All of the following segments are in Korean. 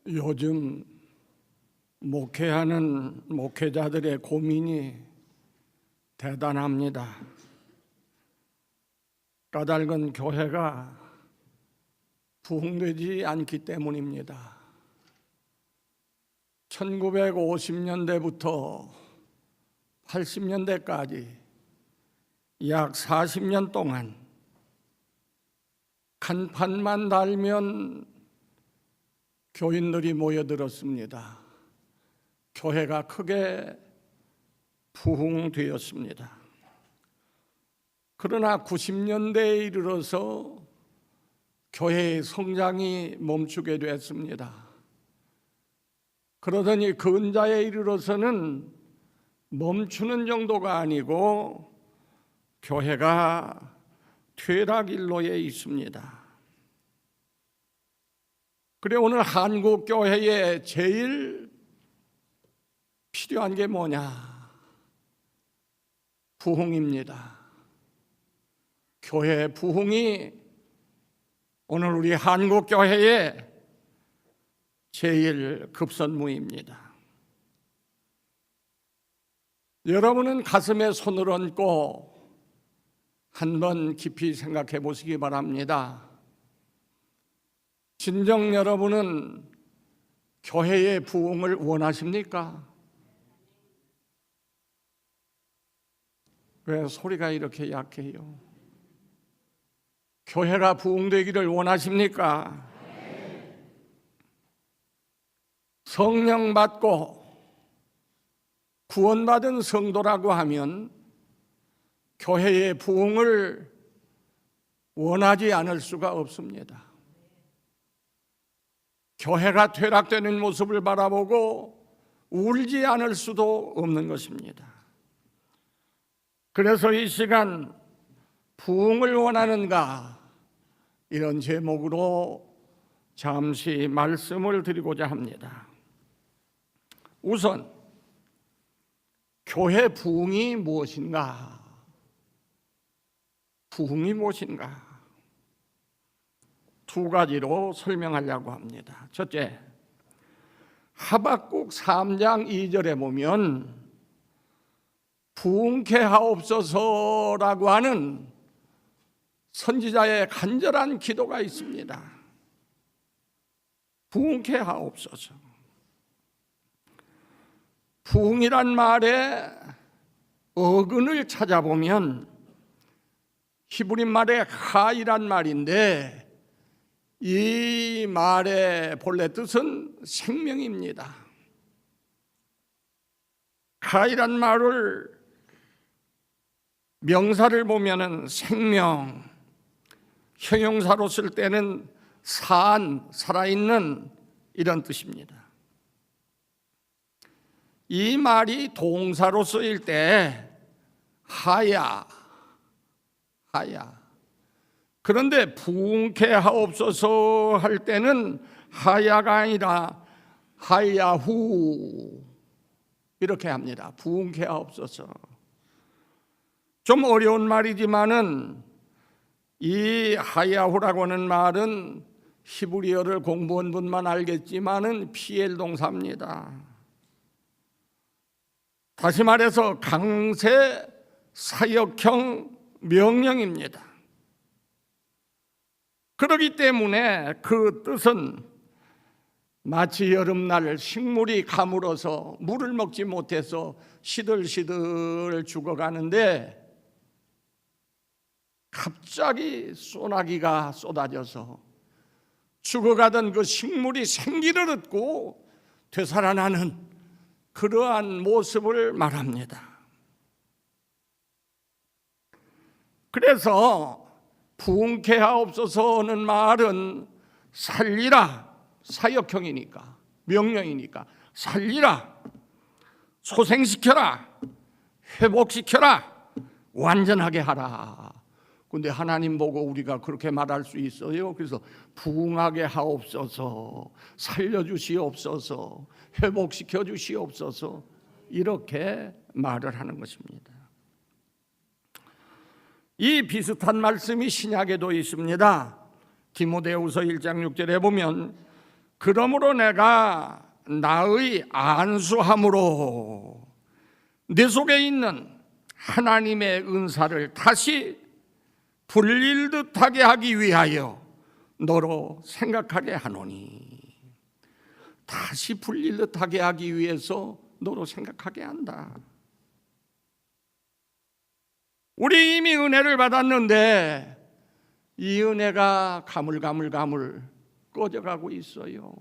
요즘 목회하는 목회자들의 고민이 대단합니다. 까닭은 교회가 부흥되지 않기 때문입니다. 1950년대부터 80년대까지 약 40년 동안 간판만 달면 교인들이 모여들었습니다. 교회가 크게 부흥되었습니다. 그러나 90년대에 이르러서 교회의 성장이 멈추게 됐습니다. 그러더니 근자에 이르러서는 멈추는 정도가 아니고 교회가 퇴락일로에 있습니다. 그래 오늘 한국 교회에 제일 필요한 게 뭐냐? 부흥입니다. 교회 부흥이 오늘 우리 한국 교회의 제일 급선무입니다. 여러분은 가슴에 손을 얹고 한번 깊이 생각해 보시기 바랍니다. 진정 여러분은 교회의 부흥을 원하십니까? 왜 소리가 이렇게 약해요? 교회가 부흥되기를 원하십니까? 성령 받고 구원받은 성도라고 하면 교회의 부흥을 원하지 않을 수가 없습니다. 교회가 퇴락되는 모습을 바라보고 울지 않을 수도 없는 것입니다. 그래서 이 시간 부흥을 원하는가 이런 제목으로 잠시 말씀을 드리고자 합니다. 우선 교회 부흥이 무엇인가? 부흥이 무엇인가? 두 가지로 설명하려고 합니다. 첫째, 하박국 3장 2절에 보면 부흥케 하옵소서라고 하는 선지자의 간절한 기도가 있습니다. 부흥케 하옵소서. 부흥이란 말의 어근을 찾아보면 히브리 말의 하이란 말인데 이 말의 본래 뜻은 생명입니다. 하이란 말을 명사를 보면은 생명, 형용사로 쓸 때는 살아있는 이런 뜻입니다. 이 말이 동사로 쓰일 때 하야. 그런데 부흥케 하옵소서 할 때는 하야가 아니라 하야후 이렇게 합니다. 부흥케 하옵소서. 좀 어려운 말이지만은 이 하야후라고 하는 말은 히브리어를 공부한 분만 알겠지만은 피엘 동사입니다. 다시 말해서 강세 사역형 명령입니다. 그렇기 때문에 그 뜻은 마치 여름날 식물이 가물어서 물을 먹지 못해서 시들시들 죽어가는데 갑자기 소나기가 쏟아져서 죽어가던 그 식물이 생기를 얻고 되살아나는 그러한 모습을 말합니다. 그래서 부흥케 하옵소서는 말은 살리라, 사역형이니까, 명령이니까 살리라, 소생시켜라, 회복시켜라, 완전하게 하라. 근데 하나님 보고 우리가 그렇게 말할 수 있어요? 그래서 부흥하게 하옵소서, 살려주시옵소서, 회복시켜 주시옵소서 이렇게 말을 하는 것입니다. 이 비슷한 말씀이 신약에도 있습니다. 디모데후서 1장 6절에 보면 그러므로 내가 나의 안수함으로 내 속에 있는 하나님의 은사를 다시 불릴 듯하게 하기 위하여 너로 생각하게 하노니. 다시 불릴 듯하게 하기 위해서 너로 생각하게 한다. 우리 이미 은혜를 받았는데 이 은혜가 가물가물 꺼져가고 있어요.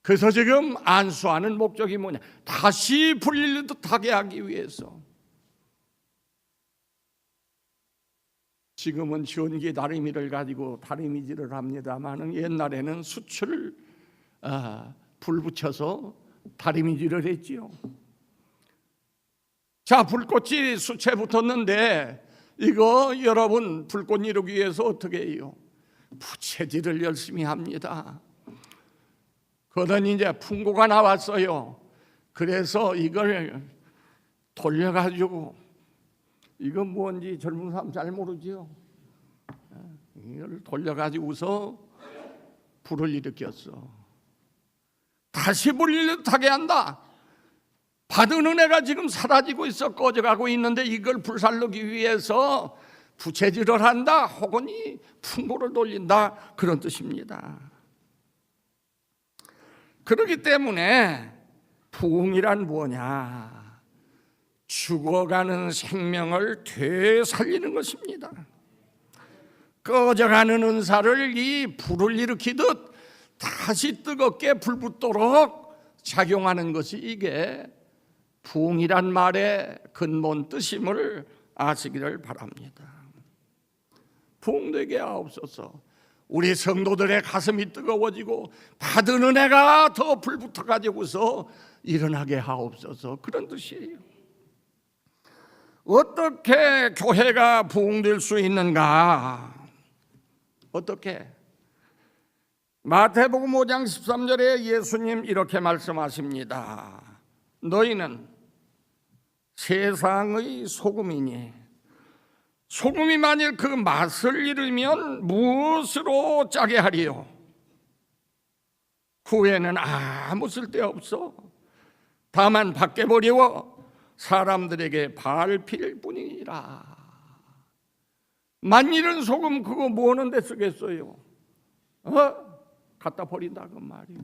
그래서 지금 안수하는 목적이 뭐냐? 다시 불릴 듯하게 하기 위해서. 지금은 전기 다리미를 가지고 다리미질을 합니다만 옛날에는 수초를 불 붙여서 다리미질을 했지요. 자, 불꽃이 수초에 붙었는데 이거 여러분 불꽃 이루기 위해서 어떻게 해요? 부채질을 열심히 합니다. 그러더니 이제 풍고가 나왔어요. 그래서 이걸 돌려가지고, 이건 뭔지 젊은 사람 잘 모르지요. 이걸 돌려가지고서 불을 일으켰어. 다시 불릴 듯하게 한다. 받은 은혜가 지금 사라지고 있어, 꺼져가고 있는데 이걸 불살르기 위해서 부채질을 한다, 혹은 이 풍고를 돌린다, 그런 뜻입니다. 그렇기 때문에 부흥이란 뭐냐? 죽어가는 생명을 되살리는 것입니다. 꺼져가는 은사를 이 불을 일으키듯 다시 뜨겁게 불붙도록 작용하는 것이 이게 부흥이란 말의 근본 뜻임을 아시기를 바랍니다. 부흥되게 하옵소서. 우리 성도들의 가슴이 뜨거워지고 받은 은혜가 더 불붙어 가지고서 일어나게 하옵소서, 그런 뜻이에요. 어떻게 교회가 부흥될 수 있는가? 어떻게? 마태복음 5장 13절에 예수님 이렇게 말씀하십니다. 너희는 세상의 소금이니 소금이 만일 그 맛을 잃으면 무엇으로 짜게 하리요? 후에는 아무 쓸데없어. 다만 밖에 버리워 사람들에게 밟힐 뿐이니라. 만일은 소금 그거 뭐 하는 데 쓰겠어요? 갖다 버린다 그 말이에요.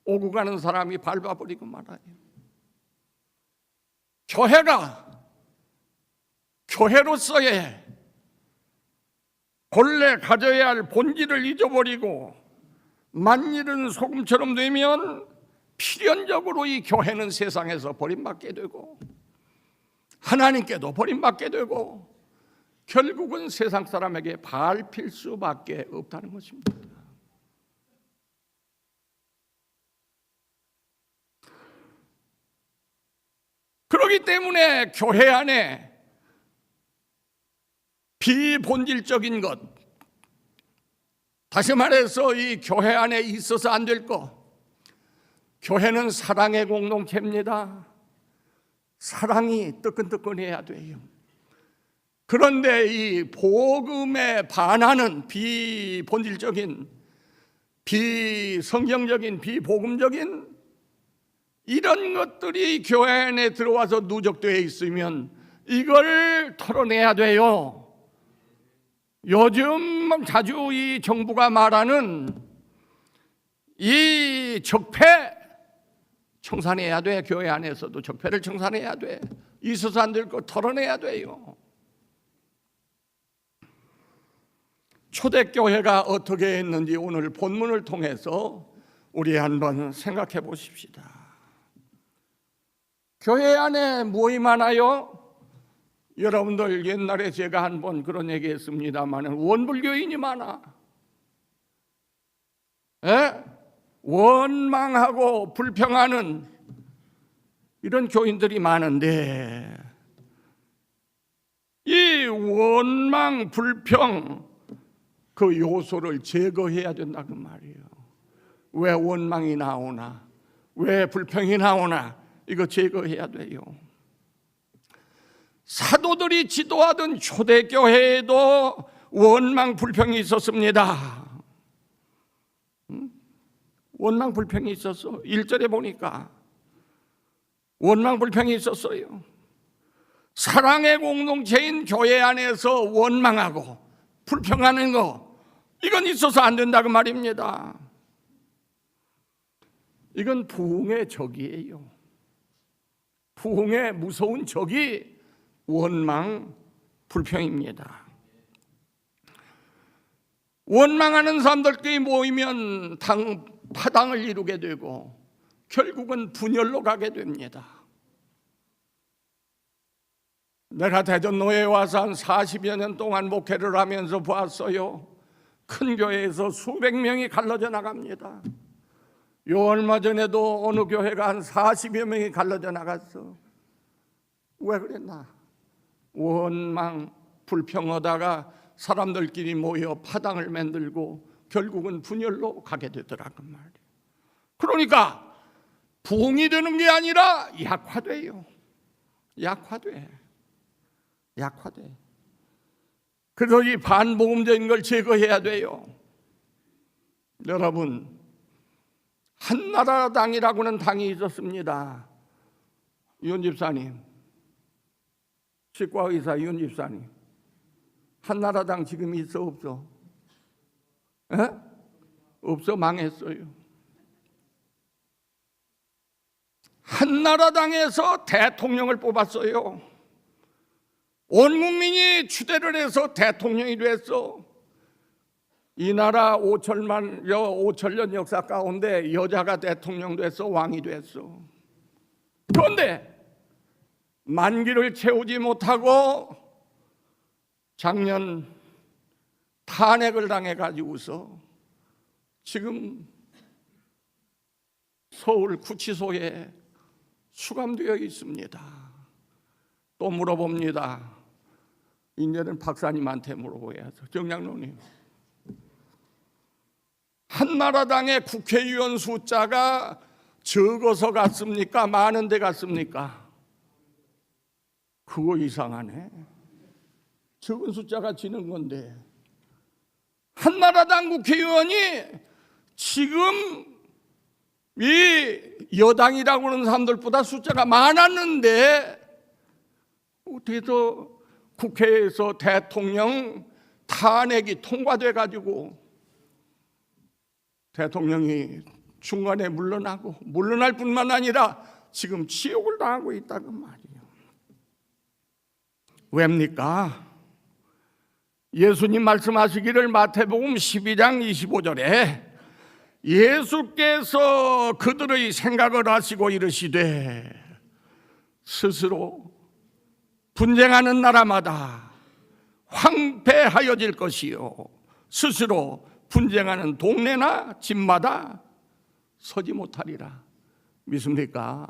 오고 가는 사람이 밟아버리고 말아요. 교회로서의 본래 가져야 할 본질을 잊어버리고 만일은 소금처럼 되면 필연적으로 이 교회는 세상에서 버림받게 되고 하나님께도 버림받게 되고 결국은 세상 사람에게 밟힐 수밖에 없다는 것입니다. 그렇기 때문에 교회 안에 비본질적인 것, 다시 말해서 이 교회 안에 있어서 안 될 것, 교회는 사랑의 공동체입니다. 사랑이 뜨끈뜨끈해야 돼요. 그런데 이 복음에 반하는 비본질적인, 비성경적인, 비복음적인 이런 것들이 교회 안에 들어와서 누적되어 있으면 이걸 털어내야 돼요. 요즘 자주 이 정부가 말하는 이 적폐 청산해야 돼. 교회 안에서도 적폐를 청산해야 돼. 있어서 안 될 거 털어내야 돼요. 초대교회가 어떻게 했는지 오늘 본문을 통해서 우리 한번 생각해 보십시다. 교회 안에 무엇이 많아요? 여러분들 옛날에 제가 한번 그런 얘기 했습니다만 원불교인이 많아. 원망하고 불평하는 이런 교인들이 많은데 이 원망, 불평 그 요소를 제거해야 된다 그 말이에요. 왜 원망이 나오나? 왜 불평이 나오나? 이거 제거해야 돼요. 사도들이 지도하던 초대교회에도 원망, 불평이 있었습니다. 원망 불평이 있었어. 1절에 보니까 원망 불평이 있었어요. 사랑의 공동체인 교회 안에서 원망하고 불평하는 거, 이건 있어서 안 된다고 말입니다. 이건 부흥의 적이에요. 부흥의 무서운 적이 원망 불평입니다. 원망하는 사람들끼리 모이면 파당을 이루게 되고 결국은 분열로 가게 됩니다. 내가 대전노예에 와서 한 40여 년 동안 목회를 하면서 보았어요. 큰 교회에서 수백 명이 갈라져 나갑니다. 요 얼마 전에도 어느 교회가 한 40여 명이 갈라져 나갔어. 왜 그랬나? 원망 불평하다가 사람들끼리 모여 파당을 만들고 결국은 분열로 가게 되더라고 말이에요. 그러니까 부흥이 되는 게 아니라 약화돼요. 약화돼. 그래서 이 반복음적인 걸 제거해야 돼요. 여러분, 한나라당이라고는 당이 있었습니다. 윤 집사님, 치과의사 윤 집사님, 한나라당 지금 있어 없어? 에? 없어, 망했어요. 한나라당에서 대통령을 뽑았어요. 온 국민이 추대를 해서 대통령이 됐어. 이 나라 5천년 역사 가운데 여자가 대통령 됐어, 왕이 됐어. 그런데 만기를 채우지 못하고 작년 탄핵을 당해가지고서 지금 서울 구치소에 수감되어 있습니다. 또 물어봅니다. 이제는 박사님한테 물어봐야죠. 정장로님, 한나라당의 국회의원 숫자가 적어서 갔습니까? 많은데 갔습니까? 그거 이상하네. 적은 숫자가 지는 건데 한나라당 국회의원이 지금 이 여당이라고 하는 사람들보다 숫자가 많았는데 어떻게 해서 국회에서 대통령 탄핵이 통과돼 가지고 대통령이 중간에 물러날 뿐만 아니라 지금 치욕을 당하고 있다고 말이에요. 왜입니까? 예수님 말씀하시기를 마태복음 12장 25절에 예수께서 그들의 생각을 아시고 이르시되 스스로 분쟁하는 나라마다 황폐하여질 것이요 스스로 분쟁하는 동네나 집마다 서지 못하리라. 믿습니까?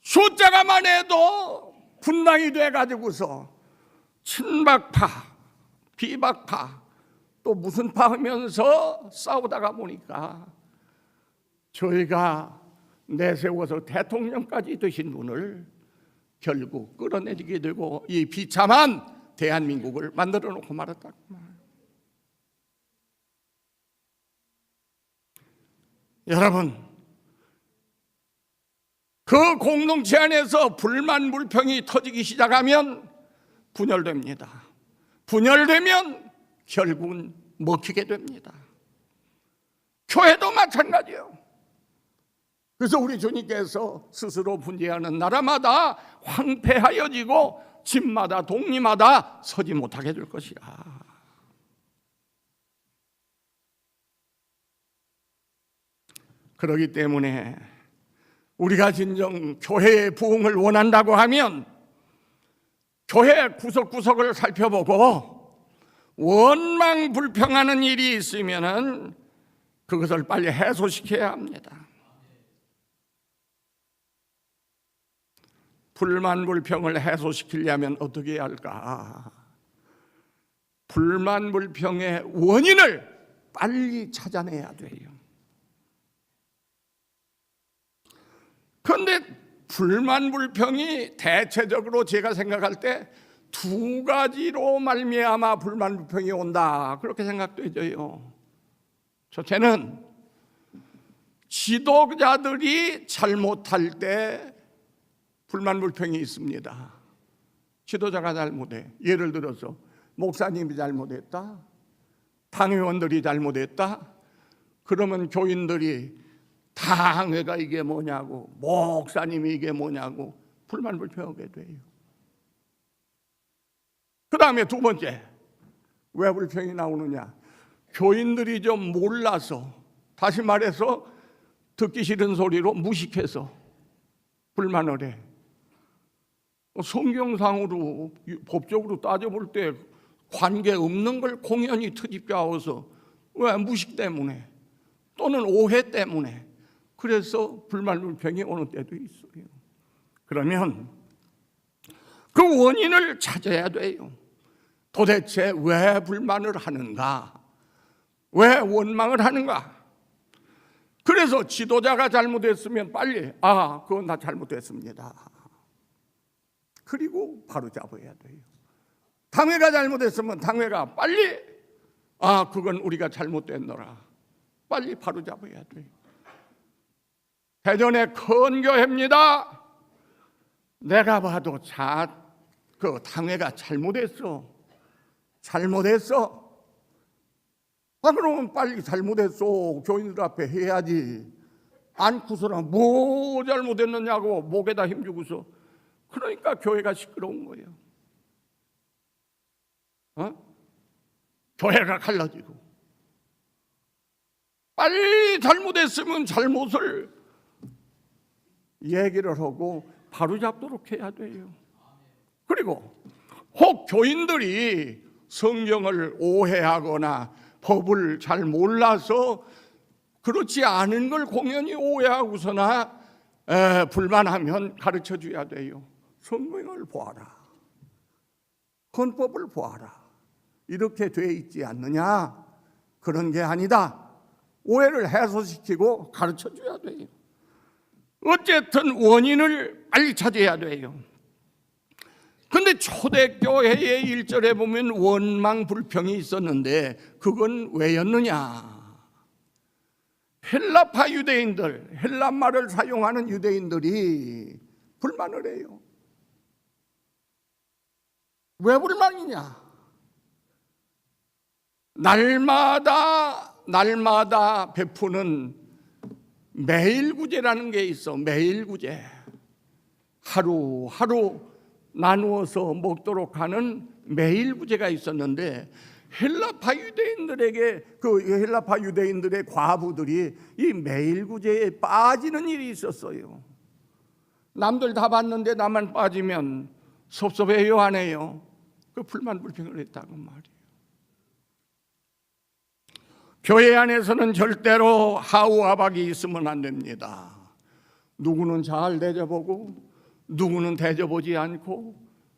숫자가 많아도 분당이 돼가지고서 친박파, 비박파, 또 무슨 파 하면서 싸우다가 보니까 저희가 내세워서 대통령까지 되신 분을 결국 끌어내리게 되고 이 비참한 대한민국을 만들어 놓고 말았다고 말해요. 여러분, 그 공동체 안에서 불만 불평이 터지기 시작하면 분열됩니다. 분열되면 결국은 먹히게 됩니다. 교회도 마찬가지예요. 그래서 우리 주님께서 스스로 분쟁하는 나라마다 황폐하여지고 집마다 동리마다 서지 못하게 될 것이라. 그렇기 때문에 우리가 진정 교회의 부흥을 원한다고 하면 교회 구석구석을 살펴보고 원망 불평하는 일이 있으면 그것을 빨리 해소시켜야 합니다. 불만 불평을 해소시키려면 어떻게 해야 할까? 불만 불평의 원인을 빨리 찾아내야 돼요. 그런데 불만 불평이 대체적으로 제가 생각할 때 두 가지로 말미암아 불만 불평이 온다, 그렇게 생각되어요. 첫째는 지도자들이 잘못할 때 불만 불평이 있습니다. 지도자가 잘못해. 예를 들어서 목사님이 잘못했다, 당회원들이 잘못했다. 그러면 교인들이 당회가 이게 뭐냐고, 목사님이 이게 뭐냐고 불만 불평하게 돼요. 그 다음에 두 번째, 왜 불평이 나오느냐? 교인들이 좀 몰라서, 다시 말해서 듣기 싫은 소리로 무식해서 불만을 해. 성경상으로 법적으로 따져볼 때 관계없는 걸 공연히 트집겨와서, 왜? 무식 때문에 또는 오해 때문에. 그래서 불만 불평이 오는 때도 있어요. 그러면 그 원인을 찾아야 돼요. 도대체 왜 불만을 하는가? 왜 원망을 하는가? 그래서 지도자가 잘못했으면 빨리 그건 나 잘못했습니다. 그리고 바로 잡아야 돼요. 당회가 잘못했으면 당회가 빨리 그건 우리가 잘못됐노라. 빨리 바로 잡아야 돼요. 대전의 큰 교회입니다. 내가 봐도 그 당회가 잘못했어. 그러면 빨리 잘못했어 교인들 앞에 해야지. 않고서는 뭐 잘못했느냐고 목에다 힘주고서. 그러니까 교회가 시끄러운 거예요. 교회가 갈라지고. 빨리 잘못했으면 잘못을 얘기를 하고 바로 잡도록 해야 돼요. 그리고 혹 교인들이 성경을 오해하거나 법을 잘 몰라서 그렇지 않은 걸 공연히 오해하고서나 불만하면 가르쳐 줘야 돼요. 성경을 보아라, 헌법을 보아라, 이렇게 돼 있지 않느냐? 그런 게 아니다. 오해를 해소시키고 가르쳐 줘야 돼요. 어쨌든 원인을 빨리 찾아야 돼요. 근데 초대교회의 1절에 보면 원망 불평이 있었는데 그건 왜였느냐? 헬라파 유대인들, 헬라말을 사용하는 유대인들이 불만을 해요. 왜 불만이냐? 날마다 베푸는 매일구제라는 게 있어. 매일구제. 하루하루 나누어서 먹도록 하는 매일구제가 있었는데 헬라파 유대인들의 과부들이 이 매일구제에 빠지는 일이 있었어요. 남들 다 봤는데 나만 빠지면 섭섭해요, 안 해요? 그 불만 불평을 했다고 말이에요. 교회 안에서는 절대로 하우아박이 있으면 안 됩니다. 누구는 잘 대접하고 누구는 대접하지 않고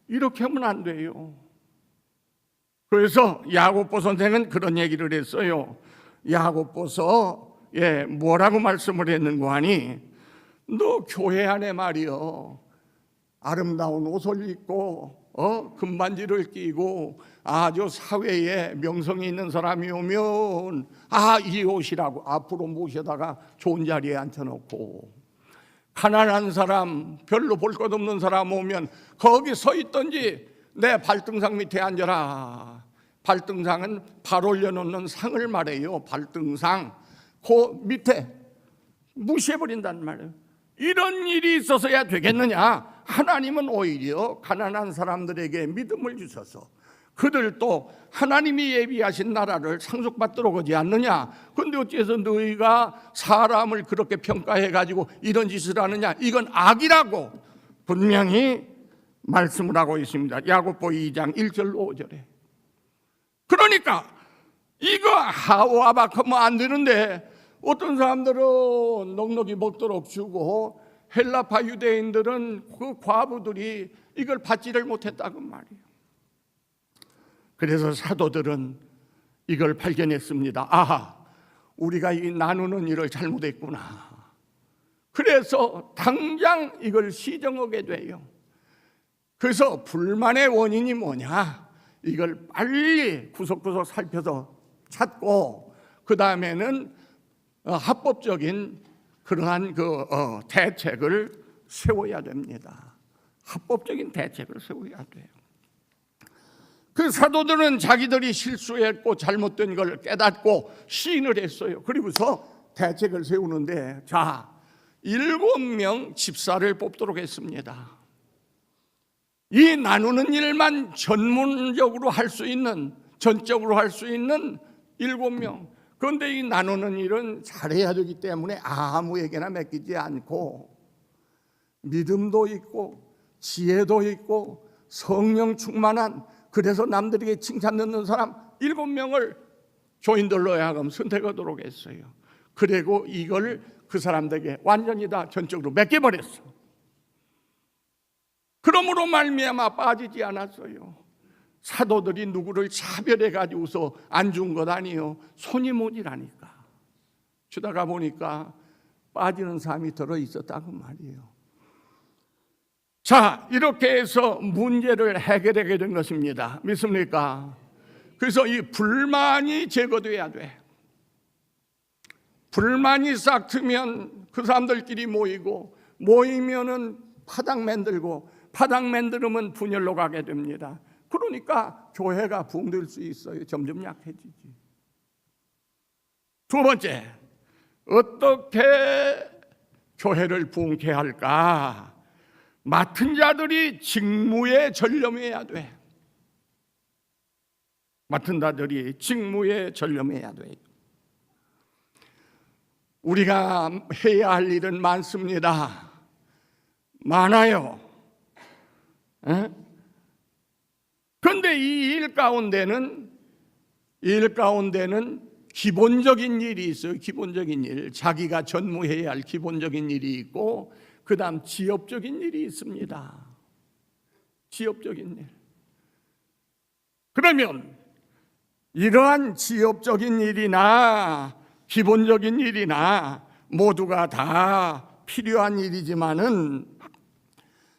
이렇게 하면 안 돼요. 그래서 야고보 선생은 그런 얘기를 했어요. 야고보서 뭐라고 말씀을 했는고 하니, 너 교회 안에 말이요, 아름다운 옷을 입고 금반지를 끼고 아주 사회에 명성이 있는 사람이 오면 이 옷이라고 앞으로 모셔다가 좋은 자리에 앉혀놓고, 가난한 사람, 별로 볼 것 없는 사람 오면 거기 서 있든지 내 발등상 밑에 앉아라. 발등상은 발 올려놓는 상을 말해요. 발등상 그 밑에 무시해버린단 말이에요. 이런 일이 있어서야 되겠느냐? 하나님은 오히려 가난한 사람들에게 믿음을 주셔서 그들도 하나님이 예비하신 나라를 상속받도록 하지 않느냐? 그런데 어째서 너희가 사람을 그렇게 평가해가지고 이런 짓을 하느냐? 이건 악이라고 분명히 말씀을 하고 있습니다. 야고보 2장 1절 5절에. 그러니까 이거 하와박하면 안 되는데 어떤 사람들은 넉넉히 먹도록 주고 헬라파 유대인들은 그 과부들이 이걸 받지를 못했다고 말이에요. 그래서 사도들은 이걸 발견했습니다. 우리가 이 나누는 일을 잘못했구나. 그래서 당장 이걸 시정하게 돼요. 그래서 불만의 원인이 뭐냐? 이걸 빨리 구석구석 살펴서 찾고 그 다음에는 합법적인 그러한 대책을 세워야 됩니다. 합법적인 대책을 세워야 돼요. 그 사도들은 자기들이 실수했고 잘못된 걸 깨닫고 시인을 했어요. 그리고서 대책을 세우는데, 자, 7명 집사를 뽑도록 했습니다. 이 나누는 일만 전문적으로 할 수 있는, 전적으로 할 수 있는 7명. 그런데 이 나누는 일은 잘해야 되기 때문에 아무에게나 맡기지 않고 믿음도 있고 지혜도 있고 성령 충만한, 그래서 남들에게 칭찬 듣는 사람 7명을 조인들로 하여금 선택하도록 했어요. 그리고 이걸 그 사람들에게 완전히 다 전적으로 맡겨버렸어. 그러므로 말미암아 빠지지 않았어요. 사도들이 누구를 차별해 가지고서 안 준 것 아니에요. 손이 모지라니까. 주다가 보니까 빠지는 사람이 들어 있었다고 말이에요. 자, 이렇게 해서 문제를 해결하게 된 것입니다. 믿습니까? 그래서 이 불만이 제거돼야 돼. 불만이 싹 트면 그 사람들끼리 모이면은 파당 만들고, 파당 만들면 분열로 가게 됩니다. 그러니까 교회가 붕될 수 있어요. 점점 약해지지. 두 번째, 어떻게 교회를 부흥케 할까? 맡은 자들이 직무에 전념해야 돼. 맡은 자들이 직무에 전념해야 돼. 우리가 해야 할 일은 많습니다. 많아요. 그런데 이 일 가운데는 기본적인 일이 있어요. 기본적인 일, 자기가 전무해야 할 기본적인 일이 있고, 그 다음 지엽적인 일이 있습니다. 지엽적인 일. 그러면 이러한 지엽적인 일이나 기본적인 일이나 모두가 다 필요한 일이지만은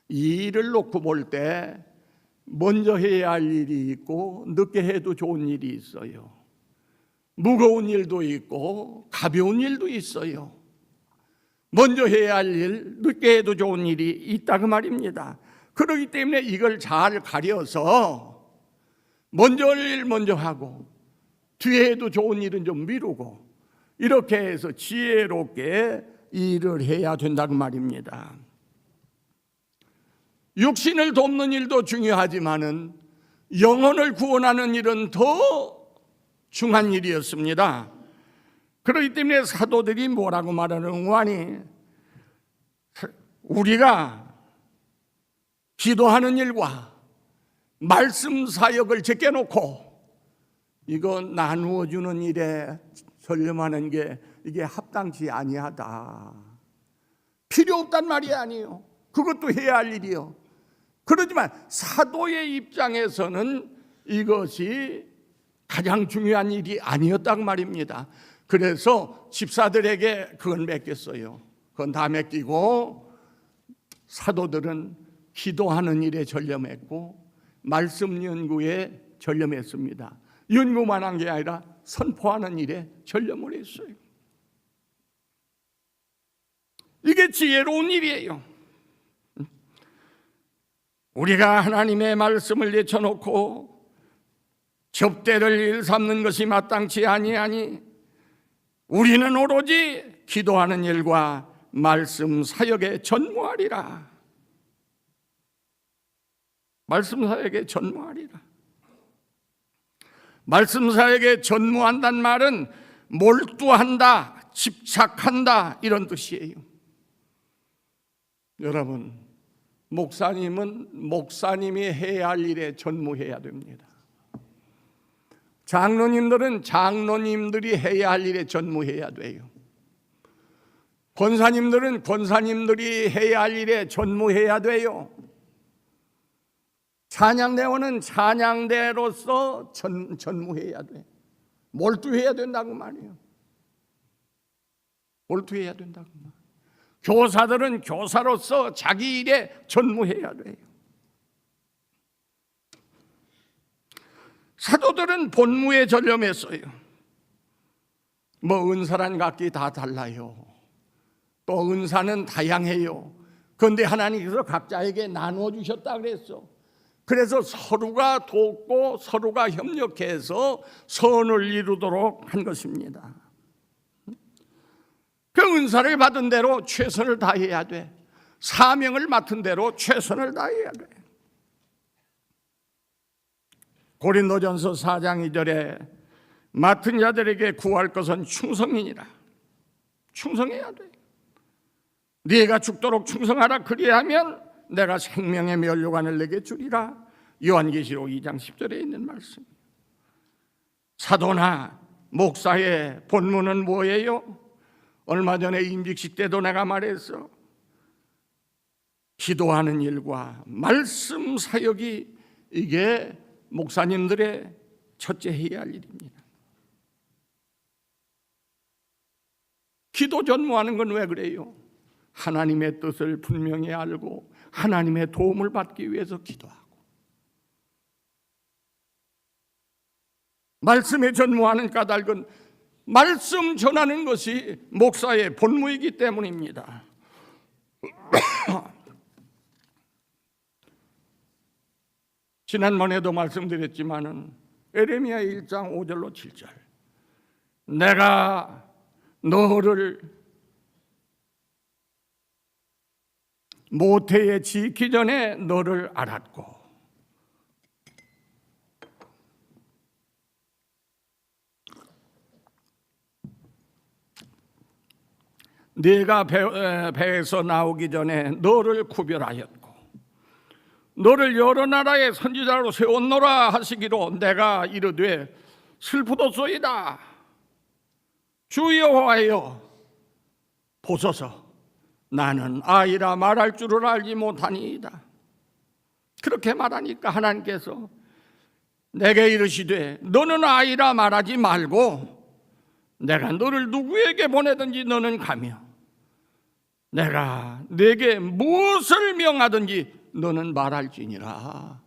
이 일을 놓고 볼 때 먼저 해야 할 일이 있고 늦게 해도 좋은 일이 있어요. 무거운 일도 있고 가벼운 일도 있어요. 먼저 해야 할 일, 늦게 해도 좋은 일이 있다 그 말입니다. 그렇기 때문에 이걸 잘 가려서 먼저 할 일 먼저 하고 뒤에 해도 좋은 일은 좀 미루고, 이렇게 해서 지혜롭게 일을 해야 된다고 말입니다. 육신을 돕는 일도 중요하지만은 영혼을 구원하는 일은 더 중요한 일이었습니다. 그렇기 때문에 사도들이 뭐라고 말하는 거니? 우리가 기도하는 일과 말씀 사역을 제껴놓고 이거 나누어 주는 일에 전념하는 게 이게 합당치 아니하다. 필요 없단 말이 아니에요. 그것도 해야 할 일이요. 그렇지만 사도의 입장에서는 이것이 가장 중요한 일이 아니었다고 말입니다. 그래서 집사들에게 그건 맡겼어요. 그건 다 맡기고 사도들은 기도하는 일에 전념했고 말씀 연구에 전념했습니다. 연구만 한 게 아니라 선포하는 일에 전념을 했어요. 이게 지혜로운 일이에요. 우리가 하나님의 말씀을 내쳐놓고 접대를 일삼는 것이 마땅치 아니하니 우리는 오로지 기도하는 일과 말씀 사역에 전무하리라. 말씀 사역에 전무하리라. 말씀 사역에 전무한다는 말은 몰두한다, 집착한다 이런 뜻이에요. 여러분, 목사님은 목사님이 해야 할 일에 전무해야 됩니다. 장로님들은 장로님들이 해야 할 일에 전무해야 돼요. 권사님들은 권사님들이 해야 할 일에 전무해야 돼요. 찬양대원은 찬양대로서 전무해야 돼. 몰두해야 된다고 말이에요. 몰두해야 된다고 말이에요. 교사들은 교사로서 자기 일에 전무해야 돼요. 사도들은 본무에 전념했어요. 뭐 은사란 각기 다 달라요. 또 은사는 다양해요. 그런데 하나님께서 각자에게 나누어 주셨다 그랬어. 그래서 서로가 돕고 서로가 협력해서 선을 이루도록 한 것입니다. 그 은사를 받은 대로 최선을 다해야 돼. 사명을 맡은 대로 최선을 다해야 돼. 고린도전서 4장 2절에 맡은 자들에게 구할 것은 충성이니라. 충성해야 돼. 네가 죽도록 충성하라. 그리하면 내가 생명의 면류관을 내게 주리라. 요한계시록 2장 10절에 있는 말씀. 사도나 목사의 본문은 뭐예요? 얼마 전에 임직식 때도 내가 말했어. 기도하는 일과 말씀 사역이 이게 목사님들의 첫째 해야 할 일입니다. 기도 전무하는 건 왜 그래요? 하나님의 뜻을 분명히 알고 하나님의 도움을 받기 위해서 기도하고, 말씀에 전무하는 까닭은 말씀 전하는 것이 목사의 본무이기 때문입니다. 지난번에도 말씀드렸지만은 에레미야 1장 5절로 7절, 내가 너를 모태에 지기 전에 너를 알았고 네가 배에서 나오기 전에 너를 구별하였고 너를 여러 나라의 선지자로 세웠노라 하시기로 내가 이르되 슬프도소이다. 주 여호와여 보소서, 나는 아이라 말할 줄을 알지 못하니이다. 그렇게 말하니까 하나님께서 내게 이르시되 너는 아이라 말하지 말고 내가 너를 누구에게 보내든지 너는 가며 내가 네게 무엇을 명하든지 너는 말할지니라.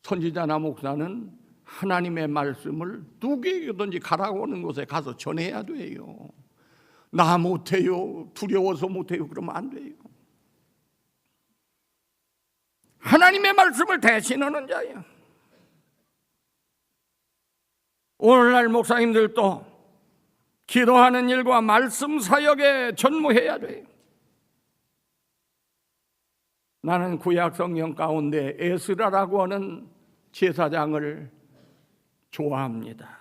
선지자나 목사는 하나님의 말씀을 누구에게든지 가라고 하는 곳에 가서 전해야 돼요. 나 못해요, 두려워서 못해요, 그러면 안 돼요. 하나님의 말씀을 대신하는 자예요. 오늘날 목사님들도 기도하는 일과 말씀 사역에 전무해야 돼요. 나는 구약 성경 가운데 에스라라고 하는 제사장을 좋아합니다.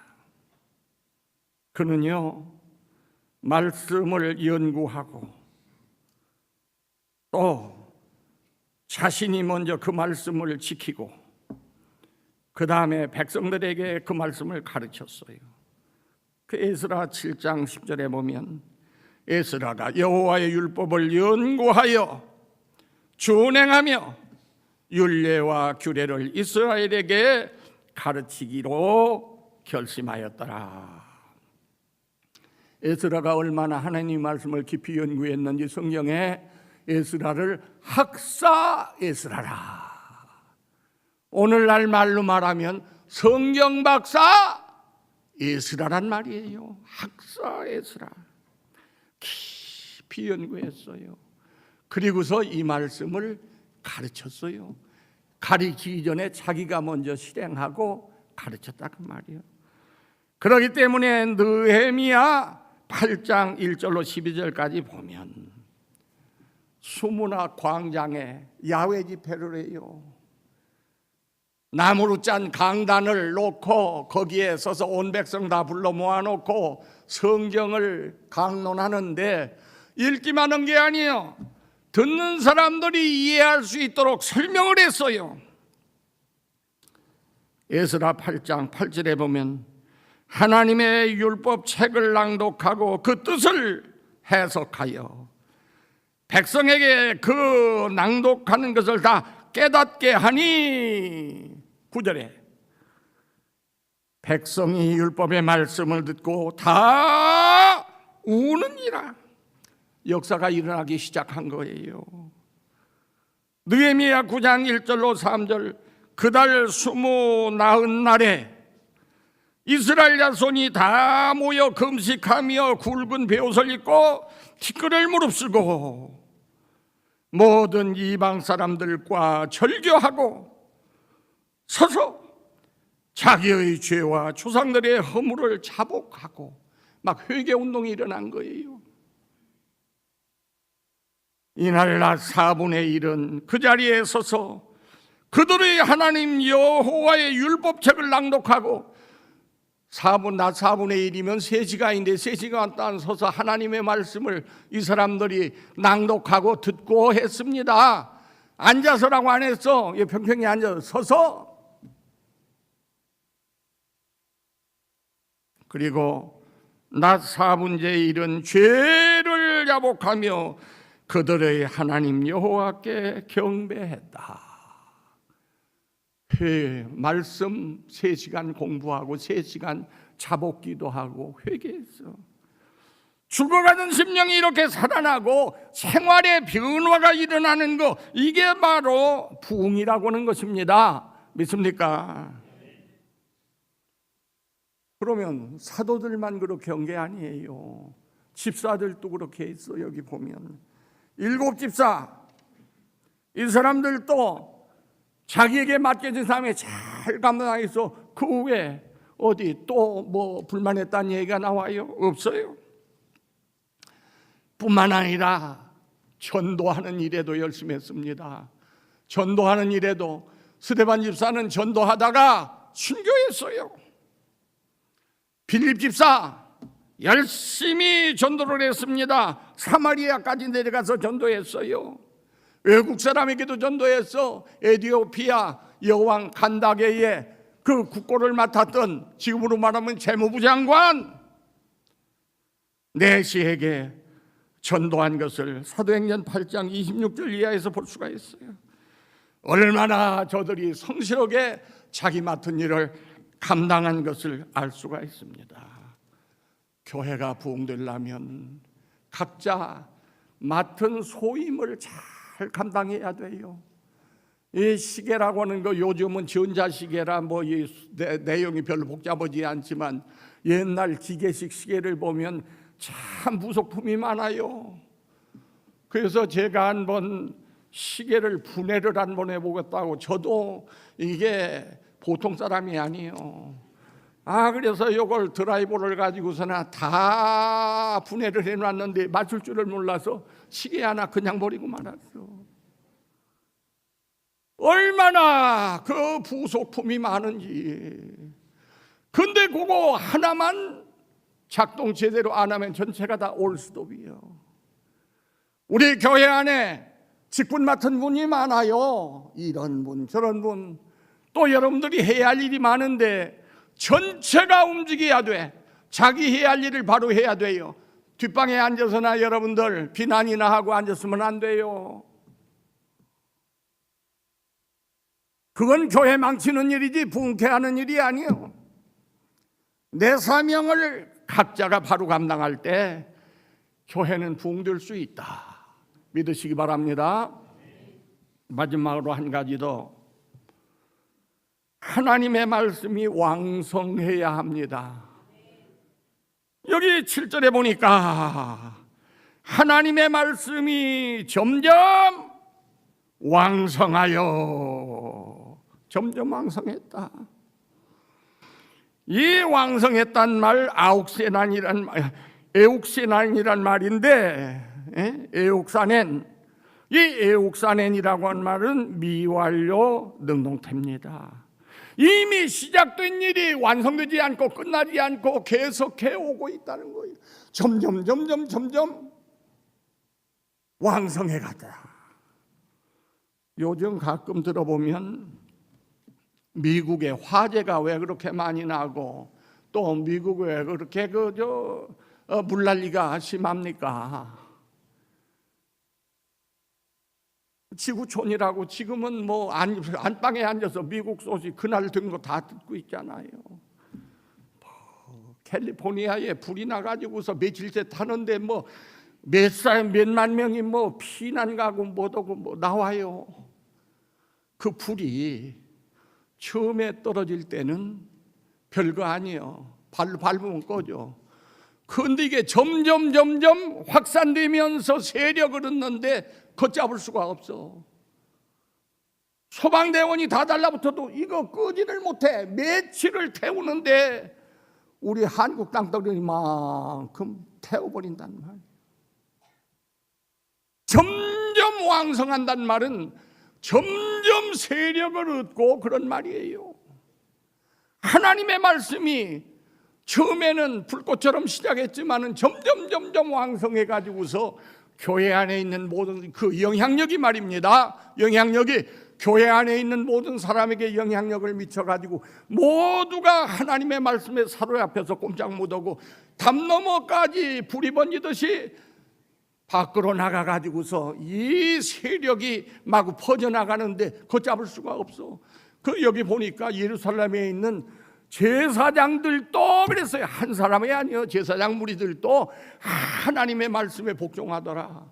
그는요, 말씀을 연구하고 또 자신이 먼저 그 말씀을 지키고 그 다음에 백성들에게 그 말씀을 가르쳤어요. 그 에스라 7장 10절에 보면 에스라가 여호와의 율법을 연구하여 준행하며 율례와 규례를 이스라엘에게 가르치기로 결심하였더라. 에스라가 얼마나 하나님 말씀을 깊이 연구했는지 성경에 에스라를 학사 에스라라. 오늘날 말로 말하면 성경 박사 에스라란 말이에요. 학사 에스라. 깊이 연구했어요. 그리고서 이 말씀을 가르쳤어요. 가르치기 전에 자기가 먼저 실행하고 가르쳤다 그 말이에요. 그렇기 때문에 느헤미야 8장 1절로 12절까지 보면 수문화 광장에 야외 집회를 해요. 나무로 짠 강단을 놓고 거기에 서서 온 백성 다 불러 모아놓고 성경을 강론하는데 읽기만 한 게 아니에요. 듣는 사람들이 이해할 수 있도록 설명을 했어요. 에스라 8장 8절에 보면 하나님의 율법 책을 낭독하고 그 뜻을 해석하여 백성에게 그 낭독하는 것을 다 깨닫게 하니 9절에 백성이 율법의 말씀을 듣고 다 우는이라. 역사가 일어나기 시작한 거예요. 느헤미야 9장 1절로 3절 그달 29 날에 이스라엘 자손이 다 모여 금식하며 굵은 베옷을 입고 티끌을 무릅쓰고 모든 이방 사람들과 절교하고 서서 자기의 죄와 조상들의 허물을 자복하고 막 회개운동이 일어난 거예요. 이날 낮 4분의 1은 그 자리에 서서 그들의 하나님 여호와의 율법책을 낭독하고 낮 4분의 1이면 3시간인데 3시간 동안 서서 하나님의 말씀을 이 사람들이 낭독하고 듣고 했습니다. 앉아서라고 안 했어. 평평히 앉아서 서서. 그리고 낮 4분의 1은 죄를 자복하며 그들의 하나님 여호와께 경배했다. 말씀 3시간 공부하고 3시간 자복기도 하고 회개했어. 죽어가는 심령이 이렇게 살아나고 생활의 변화가 일어나는 거, 이게 바로 부흥이라고 하는 것입니다. 믿습니까? 그러면 사도들만 그렇게 한 게 아니에요. 집사들도 그렇게 했어. 여기 보면 7 집사, 이 사람들도 자기에게 맡겨진 사람에 잘 감당해서 그 후에 어디 또 뭐 불만했다는 얘기가 나와요? 없어요. 뿐만 아니라 전도하는 일에도 열심히 했습니다. 전도하는 일에도 스데반 집사는 전도하다가 순교했어요. 빌립 집사 열심히 전도를 했습니다. 사마리아까지 내려가서 전도했어요. 외국 사람에게도 전도했어. 에티오피아 여왕 간다게의 그 국고를 맡았던, 지금으로 말하면 재무부 장관 내시에게 전도한 것을 사도행전 8장 26절 이하에서 볼 수가 있어요. 얼마나 저들이 성실하게 자기 맡은 일을 감당한 것을 알 수가 있습니다. 교회가 부흥되려면 각자 맡은 소임을 잘 감당해야 돼요. 이 시계라고 하는 거 요즘은 전자시계라 뭐 이 내용이 별로 복잡하지 않지만 옛날 기계식 시계를 보면 참 부속품이 많아요. 그래서 제가 한번 시계를 분해를 한번 해보겠다고, 저도 이게 보통 사람이 아니에요. 그래서 이걸 드라이버를 가지고서나 다 분해를 해놨는데 맞출 줄을 몰라서 시계 하나 그냥 버리고 말았어. 얼마나 그 부속품이 많은지. 근데 그거 하나만 작동 제대로 안 하면 전체가 다 올스톱이에요. 우리 교회 안에 직분 맡은 분이 많아요. 이런 분 저런 분. 또 여러분들이 해야 할 일이 많은데 전체가 움직여야 돼. 자기 해야 할 일을 바로 해야 돼요. 뒷방에 앉아서나 여러분들 비난이나 하고 앉았으면 안 돼요. 그건 교회 망치는 일이지 부흥케 하는 일이 아니에요. 내 사명을 각자가 바로 감당할 때 교회는 부흥될 수 있다. 믿으시기 바랍니다. 마지막으로 한 가지 더. 하나님의 말씀이 왕성해야 합니다. 여기 7절에 보니까 하나님의 말씀이 점점 왕성하여, 점점 왕성했다. 이 왕성했단 말 에옥세난이란 말인데, 에옥사넨, 이 에옥사넨이라고 한 말은 미완료 능동태입니다. 이미 시작된 일이 완성되지 않고 끝나지 않고 계속해 오고 있다는 거예요. 점점 왕성해 가다. 요즘 가끔 들어보면 미국의 화재가 왜 그렇게 많이 나고 또 미국에 왜 그렇게 물난리가 심합니까? 지구촌이라고 지금은 뭐 안방에 앉아서 미국 소식 그날 든 거 다 듣고 있잖아요. 캘리포니아에 불이 나가지고서 며칠째 타는데 뭐 몇만 명이 뭐 피난 가고 뭐하고 뭐 나와요. 그 불이 처음에 떨어질 때는 별거 아니에요. 발로 밟으면 꺼져. 그런데 이게 점점 확산되면서 세력을 얻는데 걷잡을 수가 없어. 소방대원이 다 달라붙어도 이거 끄지를 못해. 며칠을 태우는데 우리 한국 땅덩어리만큼 태워버린단 말이에요. 점점 왕성한단 말은 점점 세력을 얻고 그런 말이에요. 하나님의 말씀이 처음에는 불꽃처럼 시작했지만은 점점 왕성해 가지고서 교회 안에 있는 모든 그 영향력이 말입니다. 영향력이 교회 안에 있는 모든 사람에게 영향력을 미쳐 가지고 모두가 하나님의 말씀에 사로잡혀서 꼼짝 못하고 담 너머까지 불이 번지듯이 밖으로 나가 가지고서 이 세력이 마구 퍼져나가는데 걷잡을 수가 없어. 그 여기 보니까 예루살렘에 있는 제사장들도 그랬어요. 한 사람이 아니요, 제사장 무리들도 하나님의 말씀에 복종하더라.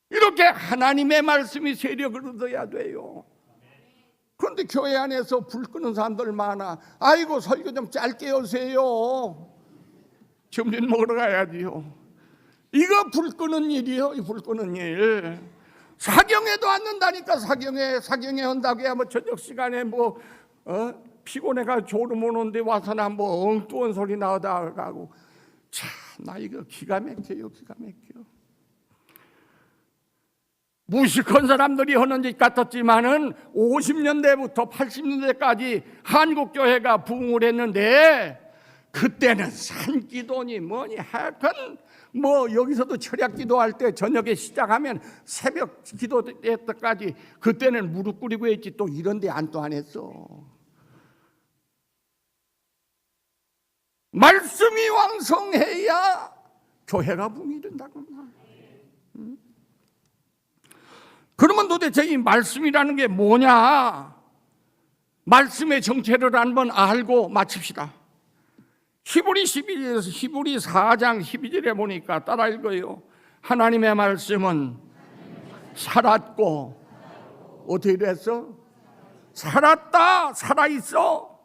이렇게 하나님의 말씀이 세력을 얻어야 돼요. 그런데 교회 안에서 불 끄는 사람들 많아. 아이고 설교 좀 짧게 하세요. 점심 먹으러 가야지요. 이거 불 끄는 일이요. 이 불 끄는 일. 사경에도 앉는다니까. 사경에 온다고 해야 뭐 저녁 시간에 피곤해가 졸음 오는데 와서는 뭐 엉뚱한 소리 나오다 가고. 참, 나 이거 기가 막혀요. 기가 막혀. 무식한 사람들이 하는 짓 같았지만은 50년대부터 80년대까지 한국 교회가 부흥을 했는데 그때는 산기도니 뭐니 하여튼 여기서도 철야 기도할 때 저녁에 시작하면 새벽 기도 때까지 그때는 무릎 꿇이고 했지 또 이런 데 안 했어. 말씀이 왕성해야 교회가 부흥이 된다고. 그러면 도대체 이 말씀이라는 게 뭐냐? 말씀의 정체를 한번 알고 마칩시다. 히브리 4장 12절에 보니까 따라 읽어요. 하나님의 말씀은 살았고 어떻게 됐어? 살았다, 살아있어.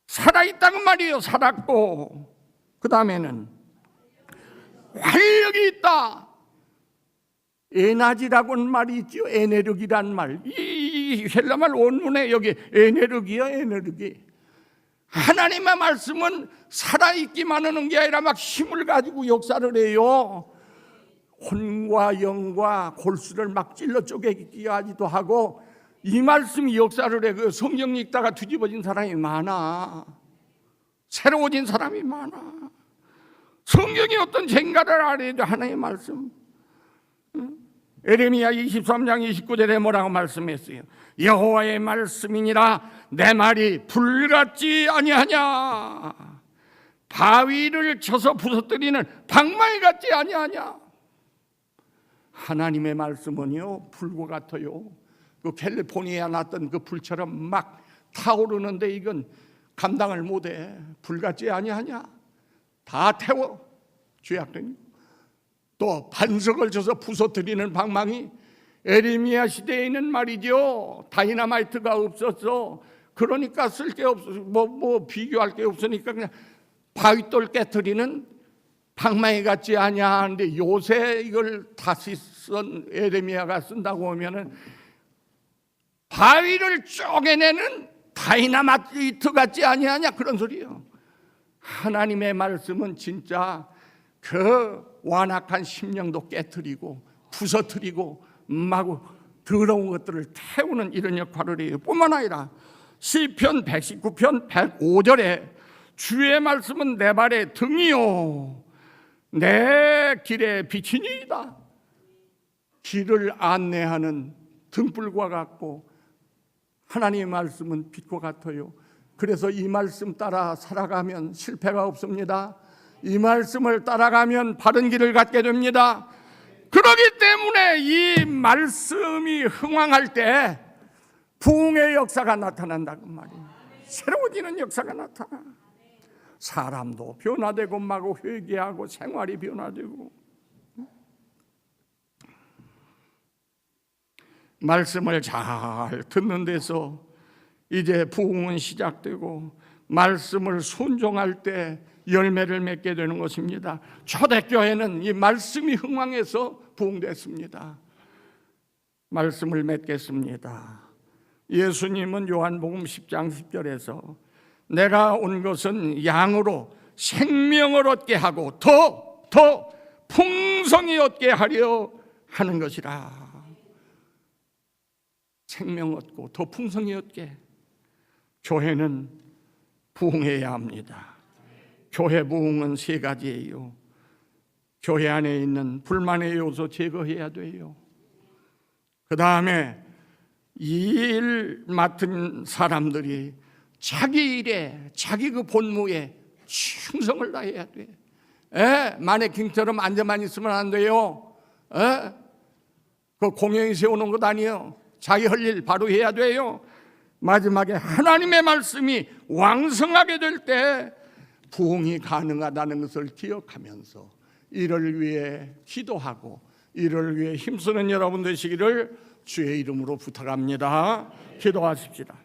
살아있다는 말이에요. 살았고 그 다음에는 활력이 있다. 에나지라고는 말이 있죠. 에네르기란 말. 이 헬라말 원문에 여기 에네르기야, 에네르기. 하나님의 말씀은 살아있기만 하는 게 아니라 막 힘을 가지고 역사를 해요. 혼과 영과 골수를 막 찔러 쪼개기도 하기도 하고 이 말씀이 역사를 해. 그 성경 읽다가 뒤집어진 사람이 많아. 새로워진 사람이 많아. 성경이 어떤 쟁가를 알아야 돼. 하나님의 말씀. 에레미야 23장 29절에 뭐라고 말씀했어요? 여호와의 말씀이니라 내 말이 불같지 아니하냐, 바위를 쳐서 부서뜨리는 방망이 같지 아니하냐. 하나님의 말씀은요 불과 같아요. 그 캘리포니아에 났던 그 불처럼 막 타오르는데 이건 감당을 못해. 불같지 아니하냐. 다 태워. 죄악되니. 또 반석을 쳐서 부서뜨리는 방망이. 에레미야 시대에 있는 말이죠. 다이너마이트가 없었어. 그러니까 쓸 게 없어. 비교할 게 없으니까 그냥 바위돌 깨트리는 방망이 같지 아니야 하는데 요새 이걸 다시 쓴 에레미야가 쓴다고 하면은 바위를 쪼개내는 다이너마이트 같지 아니하냐 그런 소리예요. 하나님의 말씀은 진짜 그 완악한 심령도 깨트리고 부서뜨리고 마구 더러운 것들을 태우는 이런 역할을 해요. 뿐만 아니라 시편 119편 105절에 주의 말씀은 내 발의 등이요 내 길의 빛이니이다. 길을 안내하는 등불과 같고 하나님의 말씀은 빛과 같아요. 그래서 이 말씀 따라 살아가면 실패가 없습니다. 이 말씀을 따라가면 바른 길을 갖게 됩니다. 그렇기 때문에 이 말씀이 흥왕할 때 부흥의 역사가 나타난다고 말이에요. 새로워지는 역사가 나타나. 사람도 변화되고 마구 회개하고 생활이 변화되고. 말씀을 잘 듣는 데서 이제 부흥은 시작되고 말씀을 순종할 때 열매를 맺게 되는 것입니다. 초대교회는 이 말씀이 흥왕해서 부흥됐습니다. 말씀을 맺겠습니다. 예수님은 요한복음 10장 10절에서 내가 온 것은 양으로 생명을 얻게 하고 더 풍성히 얻게 하려 하는 것이라. 생명 얻고 더 풍성히 얻게. 교회는 부흥해야 합니다. 교회 부흥은 세 가지예요. 교회 안에 있는 불만의 요소 제거해야 돼요. 그 다음에 이 일 맡은 사람들이 자기 일에, 자기 그 본무에 충성을 다해야 돼. 마네킹처럼 앉아만 있으면 안 돼요. 그 공연히 세우는 것 아니에요. 자기 할 일 바로 해야 돼요. 마지막에 하나님의 말씀이 왕성하게 될 때 부흥이 가능하다는 것을 기억하면서 이를 위해 기도하고 이를 위해 힘쓰는 여러분 되시기를 주의 이름으로 부탁합니다. 기도하십시다.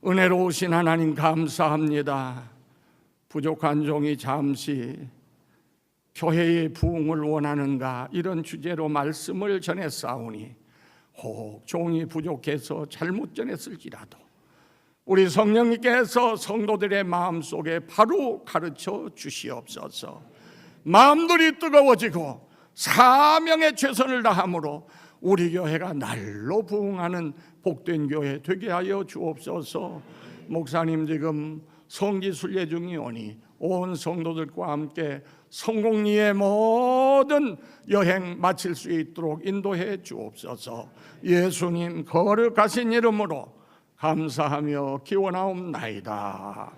은혜로우신 하나님 감사합니다. 부족한 종이 잠시 교회의 부흥을 원하는가 이런 주제로 말씀을 전했사오니 혹 종이 부족해서 잘못 전했을지라도 우리 성령님께서 성도들의 마음속에 바로 가르쳐 주시옵소서. 마음들이 뜨거워지고 사명에 최선을 다함으로 우리 교회가 날로 부흥하는 복된 교회 되게 하여 주옵소서. 목사님 지금 성지순례 중이오니 온 성도들과 함께 성공리의 모든 여행 마칠 수 있도록 인도해 주옵소서. 예수님 거룩하신 이름으로 감사하며 기원하옵나이다.